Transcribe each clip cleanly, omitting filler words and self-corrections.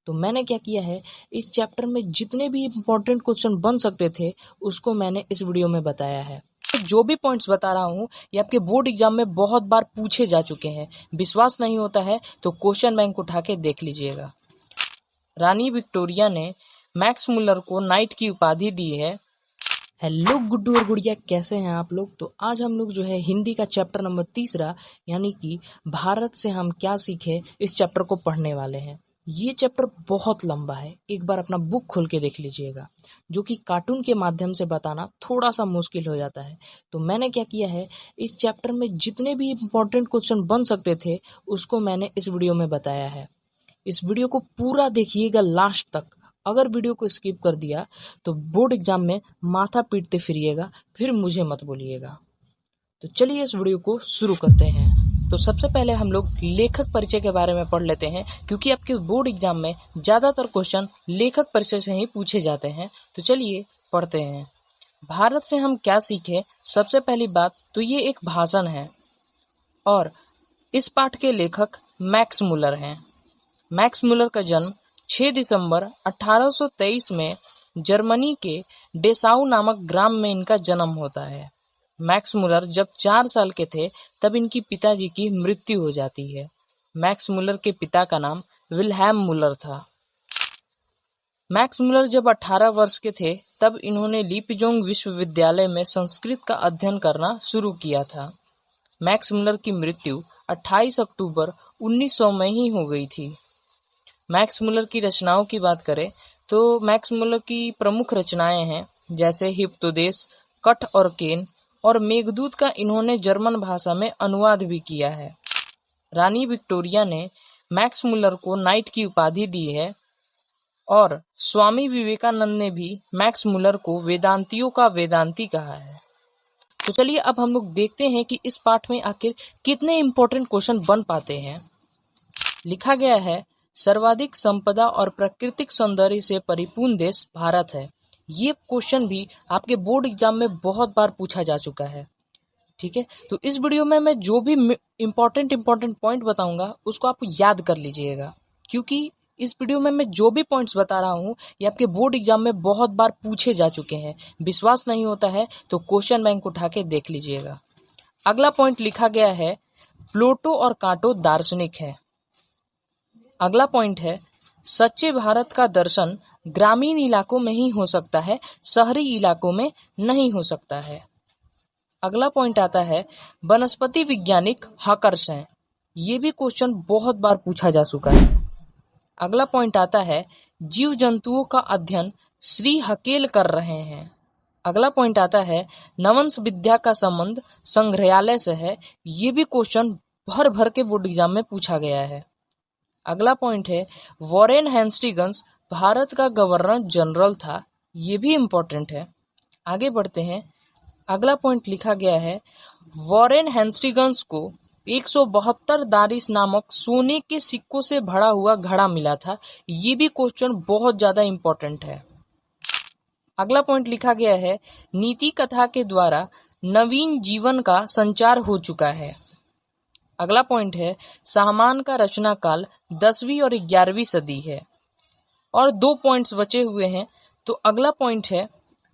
तो मैंने क्या किया है, इस चैप्टर में जितने भी इम्पोर्टेंट क्वेश्चन बन सकते थे उसको मैंने इस वीडियो में बताया है। जो भी पॉइंट्स बता रहा हूँ ये आपके बोर्ड एग्जाम में बहुत बार पूछे जा चुके हैं। विश्वास नहीं होता है तो क्वेश्चन बैंक उठा के देख लीजिएगा। रानी विक्टोरिया ने मैक्स मुलर को नाइट की उपाधि दी है। हेलो गुड्डू और गुड़िया, कैसे हैं आप लोग। तो आज हम लोग जो है हिंदी का चैप्टर नंबर 3 यानी कि भारत से हम क्या सीखे इस चैप्टर को पढ़ने वाले हैं। ये चैप्टर बहुत लंबा है, एक बार अपना बुक खोल के देख लीजिएगा, जो कि कार्टून के माध्यम से बताना थोड़ा सा मुश्किल हो जाता है। तो मैंने क्या किया है, इस चैप्टर में जितने भी इम्पोर्टेंट क्वेश्चन बन सकते थे उसको मैंने इस वीडियो में बताया है। इस वीडियो को पूरा देखिएगा लास्ट तक। अगर वीडियो को स्किप कर दिया तो बोर्ड एग्जाम में माथा पीटते फिरिएगा, फिर मुझे मत बोलिएगा। तो चलिए इस वीडियो को शुरू करते हैं। तो सबसे पहले हम लोग लेखक परिचय के बारे में पढ़ लेते हैं, क्योंकि आपके बोर्ड एग्जाम में ज़्यादातर क्वेश्चन लेखक परिचय से ही पूछे जाते हैं। तो चलिए पढ़ते हैं। भारत से हम क्या सीखे। सबसे पहली बात तो ये एक भाषण है और इस पाठ के लेखक मैक्स मुलर हैं। मैक्स मुलर का जन्म 6 दिसंबर 1823 में जर्मनी के डेसाउ नामक ग्राम में इनका जन्म होता है। मैक्स मुलर जब 4 साल के थे तब इनकी पिताजी की मृत्यु हो जाती है। मैक्स मुलर के पिता का नाम विल्हेम मुलर था। मैक्स मुलर जब 18 वर्ष के थे तब इन्होंने लीपजोंग विश्वविद्यालय में संस्कृत का अध्ययन करना शुरू किया था। मैक्स मुलर की मृत्यु 28 अक्टूबर 1900 में ही हो गई थी। मैक्स मुलर की रचनाओं की बात करें तो मैक्स मुलर की प्रमुख रचनाएं हैं जैसे हिप्तोदेश, कठ और केन और मेघदूत का इन्होंने जर्मन भाषा में अनुवाद भी किया है। रानी विक्टोरिया ने मैक्स मुलर को नाइट की उपाधि दी है और स्वामी विवेकानंद ने भी मैक्स मुलर को वेदांतियों का वेदांती कहा है। तो चलिए अब हम लोग देखते हैं कि इस पाठ में आखिर कितने इम्पोर्टेंट क्वेश्चन बन पाते हैं। लिखा गया है, सर्वाधिक संपदा और प्राकृतिक सौंदर्य से परिपूर्ण देश भारत है। ये क्वेश्चन भी आपके बोर्ड एग्जाम में बहुत बार पूछा जा चुका है। ठीक है, तो इस वीडियो में मैं जो भी इम्पोर्टेंट पॉइंट बताऊंगा उसको आप याद कर लीजिएगा, क्योंकि इस वीडियो में मैं जो भी पॉइंट्स बता रहा हूँ ये आपके बोर्ड एग्जाम में बहुत बार पूछे जा चुके हैं। विश्वास नहीं होता है तो क्वेश्चन बैंक उठा के देख लीजिएगा। अगला पॉइंट लिखा गया है, प्लूटो और कांटो दार्शनिक है। अगला पॉइंट है, सच्चे भारत का दर्शन ग्रामीण इलाकों में ही हो सकता है, शहरी इलाकों में नहीं हो सकता है। अगला पॉइंट आता है, वनस्पति वैज्ञानिक हकर्स हैं। ये भी क्वेश्चन बहुत बार पूछा जा चुका है। अगला पॉइंट आता है, जीव जंतुओं का अध्ययन श्री हकेल कर रहे हैं। अगला पॉइंट आता है, नवंश विद्या का संबंध संग्रहालय से है। ये भी क्वेश्चन भर भर के बोर्ड एग्जाम में पूछा गया है। अगला पॉइंट है, वॉरेन हेस्टिंग्स भारत का गवर्नर जनरल था। ये भी इम्पोर्टेंट है। आगे बढ़ते हैं। अगला पॉइंट लिखा गया है, वॉरेन हेस्टिंग्स को 172 दारिस नामक सोने के सिक्कों से भरा हुआ घड़ा मिला था। ये भी क्वेश्चन बहुत ज्यादा इम्पोर्टेंट है। अगला पॉइंट लिखा गया है, नीति कथा के द्वारा नवीन जीवन का संचार हो चुका है। अगला पॉइंट है, सामान का रचना काल 10वीं और 11वीं सदी है। और 2 पॉइंट्स बचे हुए हैं। तो अगला पॉइंट है,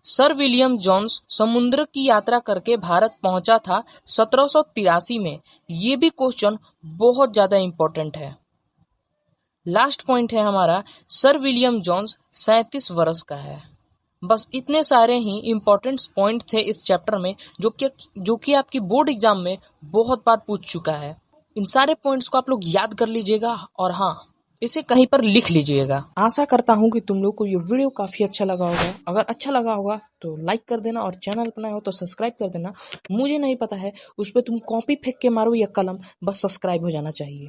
सर विलियम जोन्स समुद्र की यात्रा करके भारत पहुंचा था 1783 में। ये भी क्वेश्चन बहुत ज्यादा इंपॉर्टेंट है। लास्ट पॉइंट है हमारा, सर विलियम जोन्स 37 वर्ष का है। बस इतने सारे ही इम्पोर्टेंट पॉइंट थे इस चैप्टर में, जो कि आपकी बोर्ड एग्जाम में बहुत बार पूछ चुका है। इन सारे पॉइंट्स को आप लोग याद कर लीजिएगा और हाँ, इसे कहीं पर लिख लीजिएगा। आशा करता हूँ कि तुम लोग को ये वीडियो काफी अच्छा लगा होगा। अगर अच्छा लगा होगा तो लाइक कर देना और चैनल पर नए हो तो सब्सक्राइब कर देना। मुझे नहीं पता है उस पर तुम कॉपी फेंक के मारो या कलम, बस सब्सक्राइब हो जाना चाहिए।